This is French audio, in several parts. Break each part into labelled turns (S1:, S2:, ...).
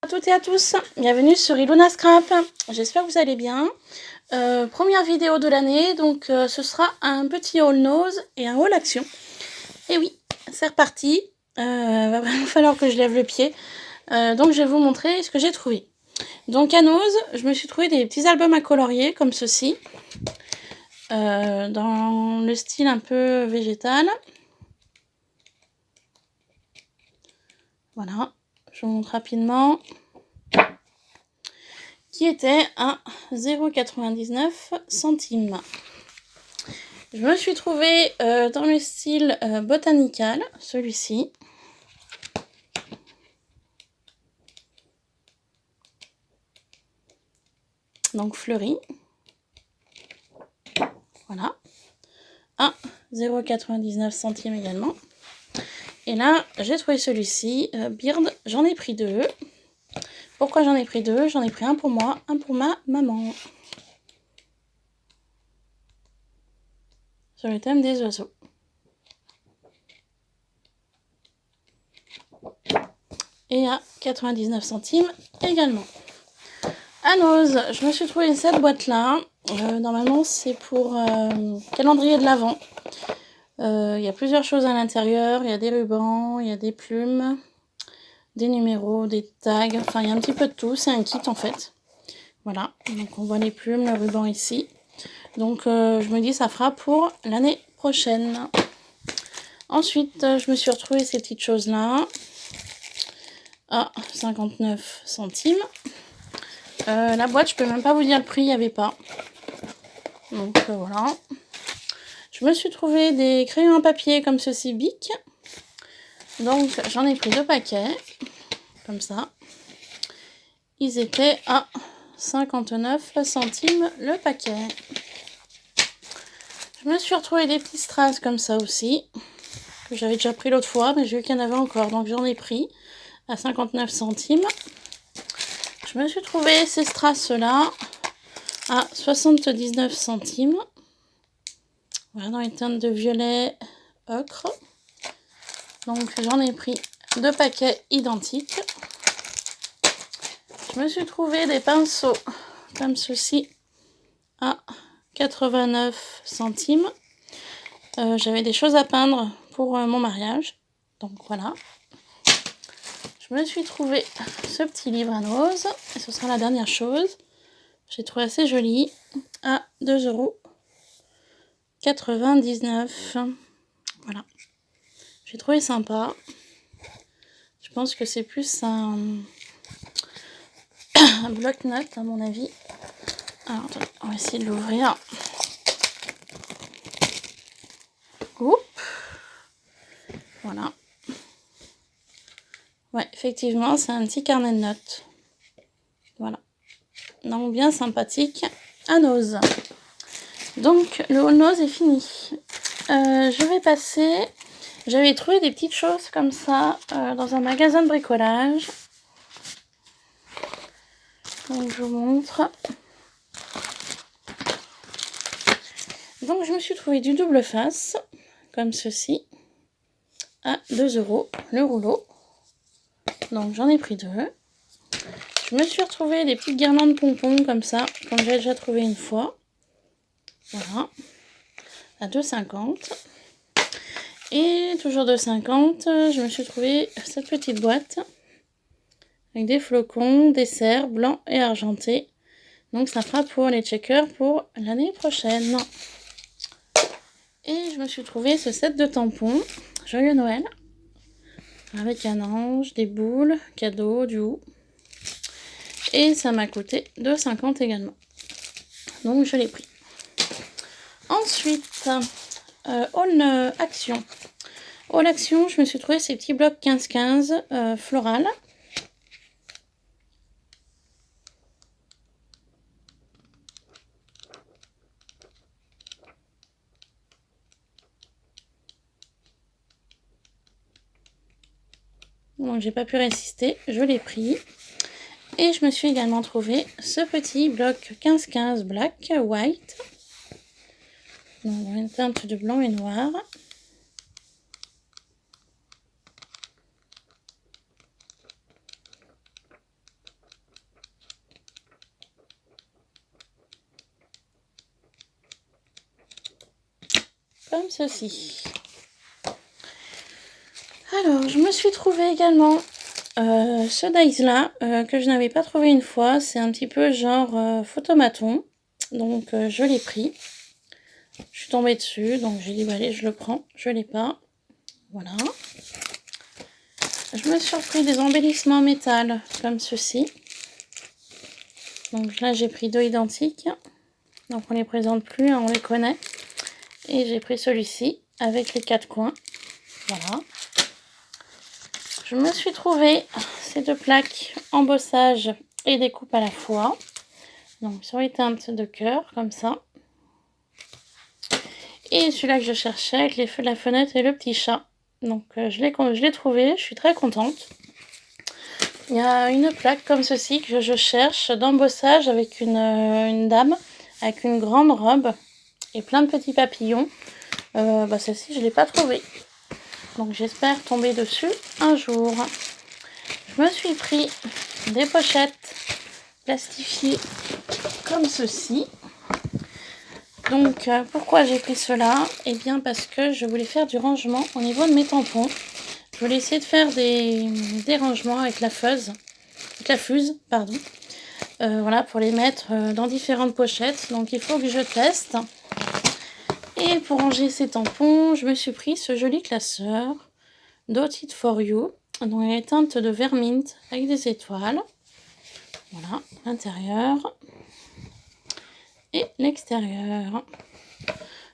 S1: À toutes et à tous, bienvenue sur Ilona Scrap. J'espère que vous allez bien. Première vidéo de l'année, donc ce sera un petit haul nose et un haul action. Et oui, c'est reparti. Va vraiment falloir que je lève le pied. Donc je vais vous montrer ce que j'ai trouvé. Donc à nose, je me suis trouvé des petits albums à colorier comme ceci. Dans le style un peu végétal. Voilà, je vous montre rapidement. Qui était à 0,99 centimes. Je me suis trouvée dans le style botanical, celui-ci. Donc fleuri. Voilà. À 0,99 centimes également. Et là, j'ai trouvé celui-ci, Beard. J'en ai pris deux. Pourquoi j'en ai pris deux? J'en ai pris un pour moi, un pour ma maman. Sur le thème des oiseaux. Et à 99 centimes également. À nose, je me suis trouvé cette boîte-là. Normalement, c'est pour calendrier de l'Avent. Il y a plusieurs choses à l'intérieur. Il y a des rubans, il y a des plumes, des numéros, des tags. Enfin, il y a un petit peu de tout. C'est un kit en fait. Voilà. Donc, on voit les plumes, le ruban ici. Donc, je me dis, ça fera pour l'année prochaine. Ensuite, je me suis retrouvée ces petites choses-là à 59 centimes. La boîte, je peux même pas vous dire le prix, il n'y avait pas. Donc, voilà. Je me suis trouvé des crayons à papier comme ceci, Bic. Donc, j'en ai pris 2 paquets. Comme ça. Ils étaient à 59 centimes le paquet. Je me suis retrouvé des petits strass comme ça aussi. Que j'avais déjà pris l'autre fois, mais j'ai vu qu'il y en avait encore. Donc, j'en ai pris à 59 centimes. Je me suis trouvé ces strass-là à 79 centimes. Voilà, dans les teintes de violet ocre. Donc j'en ai pris 2 paquets identiques. Je me suis trouvé des pinceaux comme ceci à 89 centimes. J'avais des choses à peindre pour mon mariage. Donc voilà. Je me suis trouvé ce petit livre à nose. Et ce sera la dernière chose. J'ai trouvé assez joli à 2,99 €. Voilà. J'ai trouvé sympa. Je pense que c'est plus un bloc-notes à mon avis. Alors, attendez, on va essayer de l'ouvrir. Oups. Voilà. Ouais, effectivement, c'est un petit carnet de notes. Voilà. Donc, bien sympathique à nose. Donc, le haul nose est fini. Je vais passer... J'avais trouvé des petites choses comme ça dans un magasin de bricolage. Donc, je vous montre. Donc, je me suis trouvé du double face, comme ceci, à 2 € le rouleau. Donc, j'en ai pris 2. Je me suis retrouvé des petites guirlandes pompons comme ça, comme j'ai déjà trouvé une fois. Voilà, à 2,50 €. Et toujours 2,50 €, je me suis trouvé cette petite boîte avec des flocons, des cerfs blancs et argentés. Donc, ça fera pour les checkers pour l'année prochaine. Et je me suis trouvé ce set de tampons. Joyeux Noël. Avec un ange, des boules, cadeau, du haut. Et ça m'a coûté 2,50 € également. Donc je l'ai pris. Ensuite, haul action. Haul action, je me suis trouvé ces petits blocs 15-15 floral. Donc j'ai pas pu résister, je l'ai pris. Et je me suis également trouvé ce petit bloc 15-15 black white. Donc une teinte de blanc et noir. comme ceci. Alors, je me suis trouvé également ce dies là que je n'avais pas trouvé une fois. C'est un petit peu genre photomaton. Donc, je l'ai pris. Je suis tombée dessus, donc j'ai dit, bah, allez, je le prends. Je l'ai pas. Voilà. Je me suis repris des embellissements en métal, comme ceci. Donc là, j'ai pris 2 identiques. Donc on les présente plus, hein, on les connaît. Et j'ai pris celui-ci, avec les 4 coins. Voilà. Je me suis trouvé ces 2 plaques embossage et découpe à la fois. Donc sur les teintes de cœur, comme ça. Et celui-là que je cherchais avec les feux de la fenêtre et le petit chat. Donc je l'ai trouvé, je suis très contente. Il y a une plaque comme ceci que je cherche d'embossage avec une dame avec une grande robe et plein de petits papillons. Celle-ci je ne l'ai pas trouvée. Donc j'espère tomber dessus un jour. Je me suis pris des pochettes plastifiées comme ceci. Donc pourquoi j'ai pris cela? Eh bien parce que je voulais faire du rangement au niveau de mes tampons. Je voulais essayer de faire des rangements avec la fuse, pardon. Voilà, pour les mettre dans différentes pochettes. Donc il faut que je teste. Et pour ranger ces tampons, je me suis pris ce joli classeur Dot It For You, dont il est teinte de vermint avec des étoiles. Voilà, l'intérieur et l'extérieur.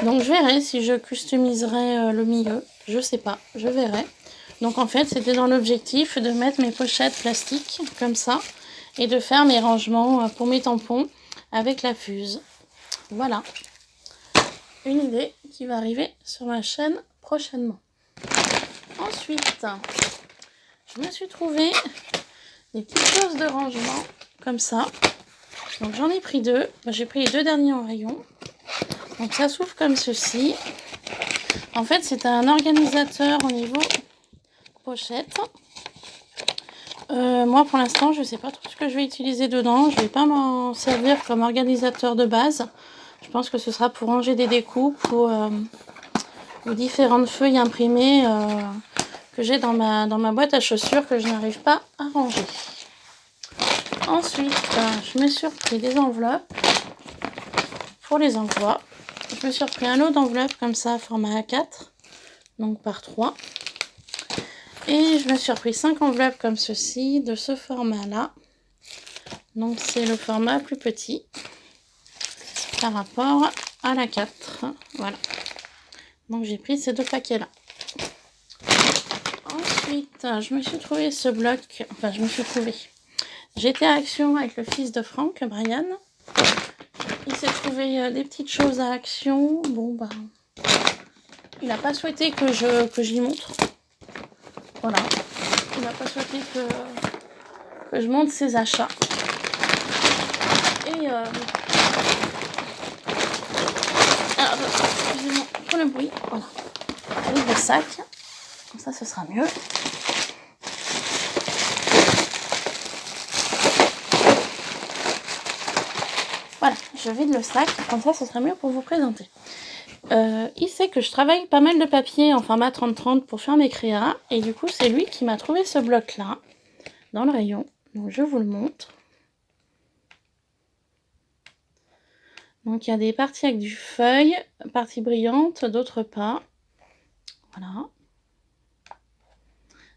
S1: Donc je verrai si je customiserai le milieu, je sais pas, je verrai. Donc en fait c'était dans l'objectif de mettre mes pochettes plastiques comme ça et de faire mes rangements pour mes tampons avec la fuse. Voilà, une idée qui va arriver sur ma chaîne prochainement. Ensuite, je me suis trouvé des petites choses de rangement comme ça. Donc j'en ai pris 2. J'ai pris les 2 derniers en rayon. Donc ça s'ouvre comme ceci. En fait, c'est un organisateur au niveau pochette. Moi, pour l'instant, je ne sais pas trop ce que je vais utiliser dedans. Je ne vais pas m'en servir comme organisateur de base. Je pense que ce sera pour ranger des découpes ou différentes feuilles imprimées que j'ai dans ma boîte à chaussures que je n'arrive pas à ranger. Ensuite, je me suis repris des enveloppes pour les envois. Je me suis repris un lot d'enveloppes comme ça, format A4, donc par 3. Et je me suis repris 5 enveloppes comme ceci, de ce format-là. Donc c'est le format plus petit par rapport à la 4. Voilà. Donc j'ai pris ces 2 paquets-là. Ensuite, je me suis trouvé ce bloc. Enfin, je me suis trouvé. J'étais à Action avec le fils de Franck, Brian. Il s'est trouvé des petites choses à Action. Bon, bah, il n'a pas souhaité que j'y montre. Voilà. Il n'a pas souhaité que je montre ses achats. Et alors, excusez-moi pour le bruit. Voilà. Avec le sac. Comme ça, ce sera mieux. Voilà, je vide le sac, comme ça ce sera mieux pour vous présenter. Il sait que je travaille pas mal de papier en format 30-30 pour faire mes créas, et du coup c'est lui qui m'a trouvé ce bloc là, dans le rayon, donc je vous le montre. Donc il y a des parties avec du feuille, parties brillantes, d'autres pas. Voilà.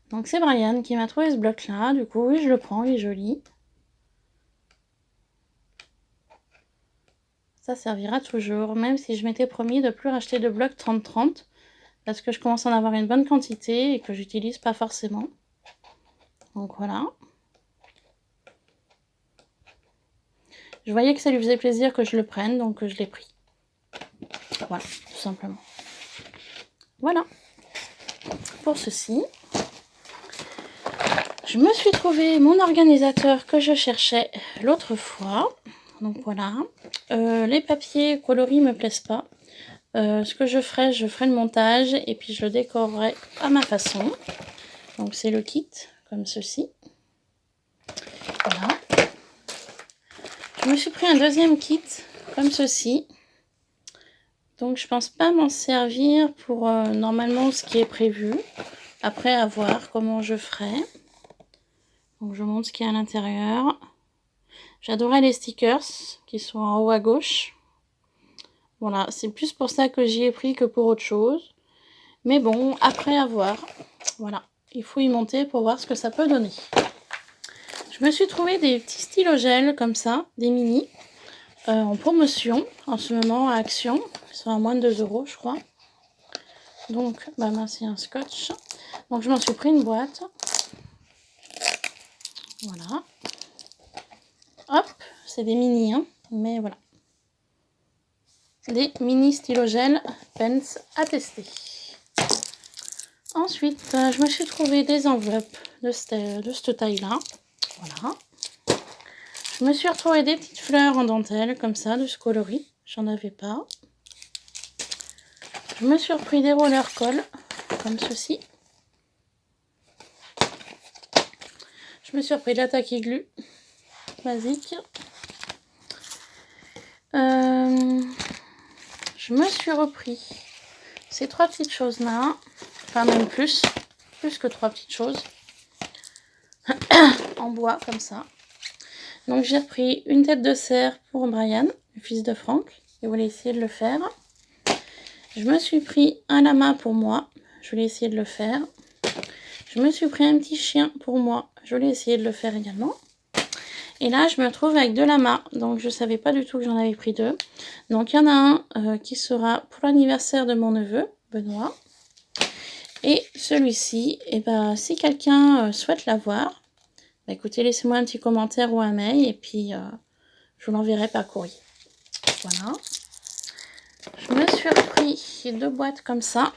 S1: Donc c'est Brian qui m'a trouvé ce bloc là, du coup oui je le prends, il est joli. Ça servira toujours, même si je m'étais promis de ne plus racheter de blocs 30-30, parce que je commence à en avoir une bonne quantité et que j'utilise pas forcément. Donc voilà. Je voyais que ça lui faisait plaisir que je le prenne, donc je l'ai pris. Voilà, tout simplement. Voilà. Pour ceci, je me suis trouvé mon organisateur que je cherchais l'autre fois. Donc voilà. Les papiers coloris me plaisent pas. Ce que je ferai le montage et puis je le décorerai à ma façon. Donc c'est le kit, comme ceci. Voilà. Je me suis pris un deuxième kit, comme ceci. Donc je pense pas m'en servir pour normalement ce qui est prévu. Après à voir comment je ferai. Donc je montre ce qu'il y a à l'intérieur. J'adorais les stickers qui sont en haut à gauche. Voilà, c'est plus pour ça que j'y ai pris que pour autre chose. Mais bon, après à voir. Voilà, il faut y monter pour voir ce que ça peut donner. Je me suis trouvé des petits stylos gel comme ça, des mini, en promotion en ce moment à Action. Ils sont à moins de 2 € je crois. Donc, bah mince, il y a un scotch. Donc je m'en suis pris une boîte. Voilà. Hop, c'est des mini, hein, mais voilà. Des mini stylos gel pens à tester. Ensuite, je me suis trouvé des enveloppes de cette taille-là. Voilà. Je me suis retrouvée des petites fleurs en dentelle, comme ça, de ce coloris. J'en avais pas. Je me suis repris des roller coll, comme ceci. Je me suis repris de la tacky glue, basique. Je me suis repris ces 3 petites choses-là. Enfin, même plus que 3 petites choses. En bois, comme ça. Donc, j'ai repris une tête de cerf pour Brian, le fils de Franck. Il voulait essayer de le faire. Je me suis pris un lama pour moi. Je voulais essayer de le faire. Je me suis pris un petit chien pour moi. Je voulais essayer de le faire également. Et là, je me retrouve avec 2 lamas. Donc, je ne savais pas du tout que j'en avais pris 2. Donc, il y en a un qui sera pour l'anniversaire de mon neveu, Benoît. Et celui-ci, et ben, si quelqu'un souhaite l'avoir, bah, écoutez, laissez-moi un petit commentaire ou un mail. Et puis, je vous l'enverrai par courrier. Voilà. Je me suis repris 2 boîtes comme ça.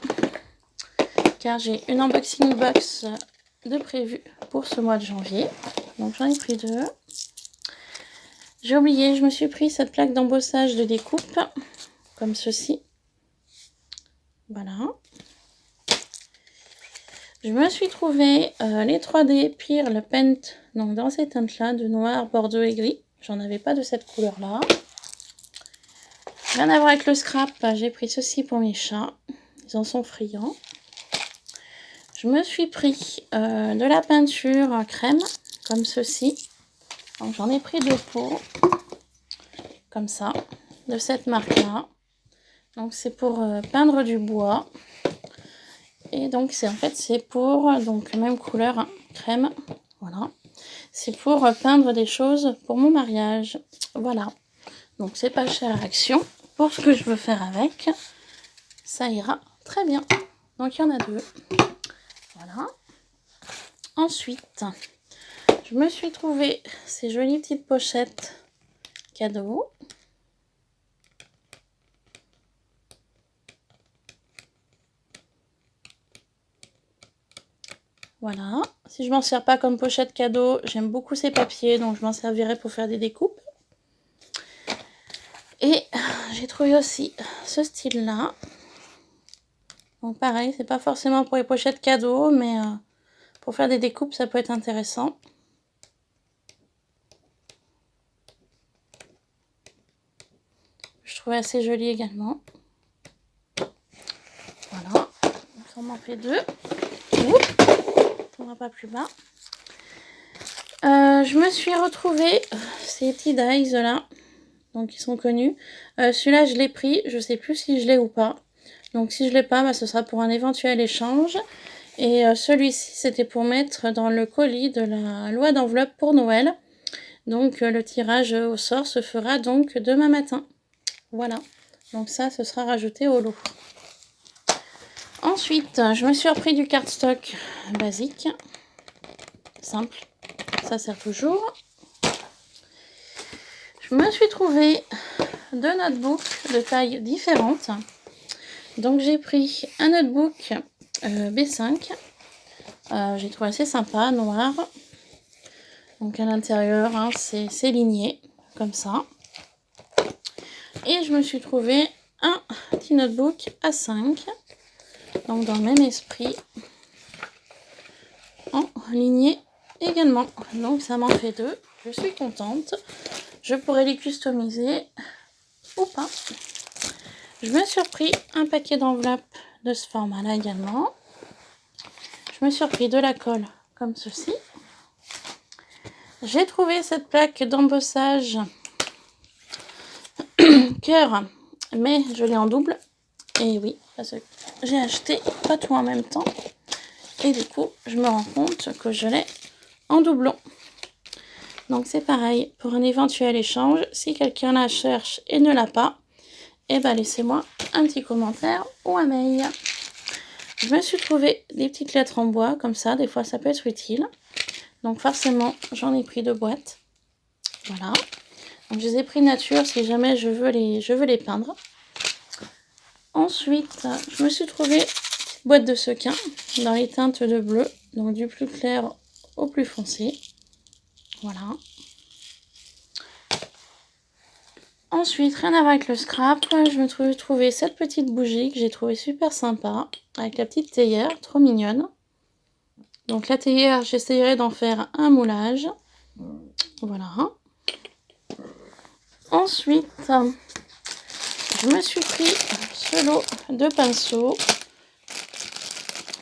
S1: Car j'ai une unboxing box de prévu pour ce mois de janvier. Donc, j'en ai pris 2. J'ai oublié, je me suis pris cette plaque d'embossage de découpe, comme ceci. Voilà. Je me suis trouvé les 3D Pearl Paint, donc dans ces teintes-là, de noir, bordeaux et gris. J'en avais pas de cette couleur-là. Rien à voir avec le scrap, j'ai pris ceci pour mes chats. Ils en sont friands. Je me suis pris de la peinture crème, comme ceci. Donc j'en ai pris 2 pots, comme ça, de cette marque-là. Donc c'est pour peindre du bois. Et donc c'est pour, donc même couleur, hein, crème, voilà. C'est pour peindre des choses pour mon mariage. Voilà. Donc c'est pas cher à Action. Pour ce que je veux faire avec, ça ira très bien. Donc il y en a 2. Voilà. Ensuite, je me suis trouvé ces jolies petites pochettes cadeaux. Voilà. Si je m'en sers pas comme pochette cadeau, j'aime beaucoup ces papiers, donc je m'en servirai pour faire des découpes. Et j'ai trouvé aussi ce style-là. Donc pareil, c'est pas forcément pour les pochettes cadeaux, mais pour faire des découpes, ça peut être intéressant. Je trouve assez joli également. Voilà. Donc on m'en fait 2. On va pas plus bas. Je me suis retrouvée ces petits dies là. Donc ils sont connus. Celui-là je l'ai pris. Je sais plus si je l'ai ou pas. Donc si je l'ai pas, bah, ce sera pour un éventuel échange. Et celui-ci c'était pour mettre dans le colis de la loi d'enveloppe pour Noël. Donc le tirage au sort se fera donc demain matin. Voilà. Donc ça, ce sera rajouté au lot. Ensuite, je me suis repris du cardstock basique. Simple. Ça sert toujours. Je me suis trouvé 2 notebooks de tailles différentes. Donc j'ai pris un notebook B5. J'ai trouvé assez sympa, noir. Donc à l'intérieur, hein, c'est ligné, comme ça. Et je me suis trouvé un petit notebook A5. Donc dans le même esprit. En lignée également. Donc ça m'en fait 2. Je suis contente. Je pourrais les customiser ou pas. Je me suis repris un paquet d'enveloppes de ce format-là également. Je me suis repris de la colle comme ceci. J'ai trouvé cette plaque d'embossage cœur, mais je l'ai en double. Et oui, parce que j'ai acheté pas tout en même temps. Et du coup, je me rends compte que je l'ai en doublon. Donc c'est pareil, pour un éventuel échange, si quelqu'un la cherche et ne l'a pas, eh ben laissez-moi un petit commentaire ou un mail. Je me suis trouvé des petites lettres en bois, comme ça, des fois ça peut être utile. Donc forcément, j'en ai pris 2 boîtes. Voilà. Donc je les ai pris nature si jamais je veux les peindre. Ensuite, je me suis trouvé une petite boîte de sequins dans les teintes de bleu, donc du plus clair au plus foncé. Voilà. Ensuite, rien à voir avec le scrap, je me suis trouvé cette petite bougie que j'ai trouvée super sympa, avec la petite théière, trop mignonne. Donc la théière, j'essayerai d'en faire un moulage. Voilà. Ensuite, je me suis pris ce lot de pinceaux.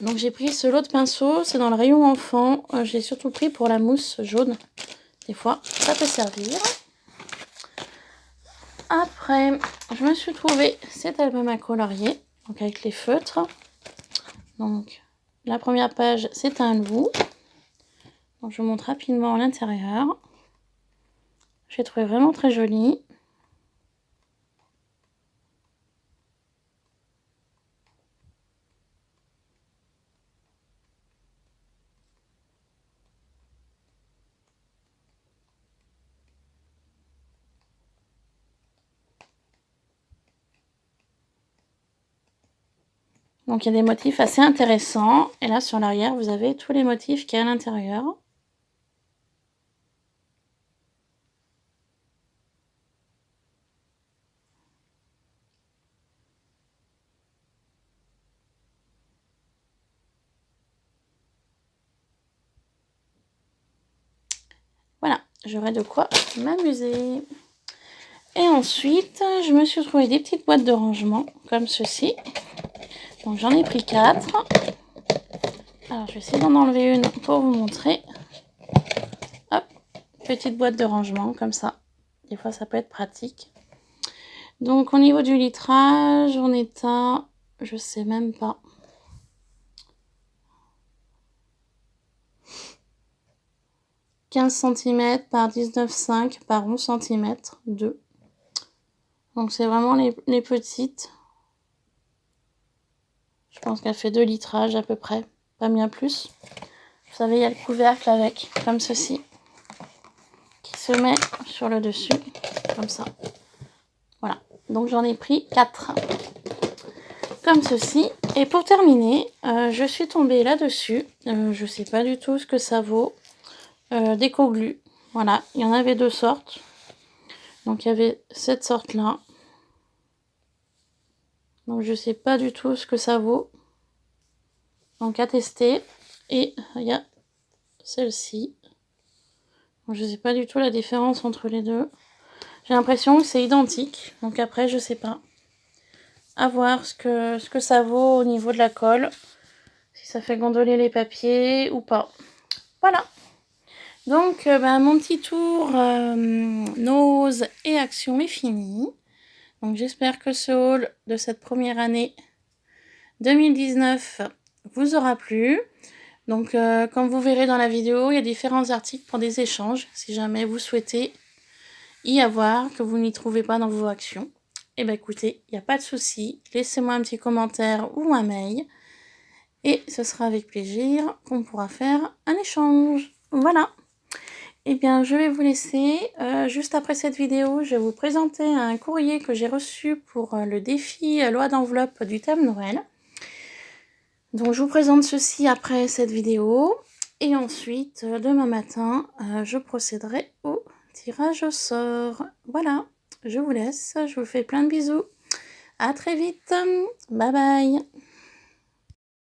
S1: Donc j'ai pris ce lot de pinceaux, c'est dans le rayon enfant. J'ai surtout pris pour la mousse jaune. Des fois, ça peut servir. Après, je me suis trouvé cet album à colorier, donc avec les feutres. Donc la première page, c'est un loup. Donc je vous montre rapidement l'intérieur. J'ai trouvé vraiment très joli. Donc il y a des motifs assez intéressants. Et là sur l'arrière, vous avez tous les motifs qu'il y a à l'intérieur. Voilà, j'aurai de quoi m'amuser. Et ensuite, je me suis trouvé des petites boîtes de rangement, comme ceci. Donc j'en ai pris 4. Alors je vais essayer d'en enlever une pour vous montrer. Hop, petite boîte de rangement, comme ça. Des fois ça peut être pratique. Donc au niveau du litrage, on est à, je sais même pas. « 15 cm par 19,5 par 11 cm, 2. Donc c'est vraiment les petites. Je pense qu'elle fait 2 litrages à peu près, pas bien plus. Vous savez, il y a le couvercle avec, comme ceci, qui se met sur le dessus, comme ça. Voilà, donc j'en ai pris 4, comme ceci. Et pour terminer, je suis tombée là-dessus. Je sais pas du tout ce que ça vaut. D'éco-glu. Voilà, il y en avait 2 sortes. Donc il y avait cette sorte-là. Donc je sais pas du tout ce que ça vaut. Donc à tester. Et il y a celle-ci. Je sais pas du tout la différence entre les deux. J'ai l'impression que c'est identique. Donc après je sais pas. À voir ce que ça vaut au niveau de la colle. Si ça fait gondoler les papiers ou pas. Voilà. Donc mon petit tour nose et action est fini. Donc j'espère que ce haul de cette première année 2019 vous aura plu. Donc comme vous verrez dans la vidéo, il y a différents articles pour des échanges. Si jamais vous souhaitez y avoir, que vous n'y trouvez pas dans vos actions. Et bien écoutez, il n'y a pas de souci. Laissez-moi un petit commentaire ou un mail. Et ce sera avec plaisir qu'on pourra faire un échange. Voilà. Eh bien, je vais vous laisser. Juste après cette vidéo, je vais vous présenter un courrier que j'ai reçu pour le défi loi d'enveloppe du thème Noël. Donc, je vous présente ceci après cette vidéo. Et ensuite, demain matin, je procéderai au tirage au sort. Voilà, je vous laisse. Je vous fais plein de bisous. À très vite. Bye bye.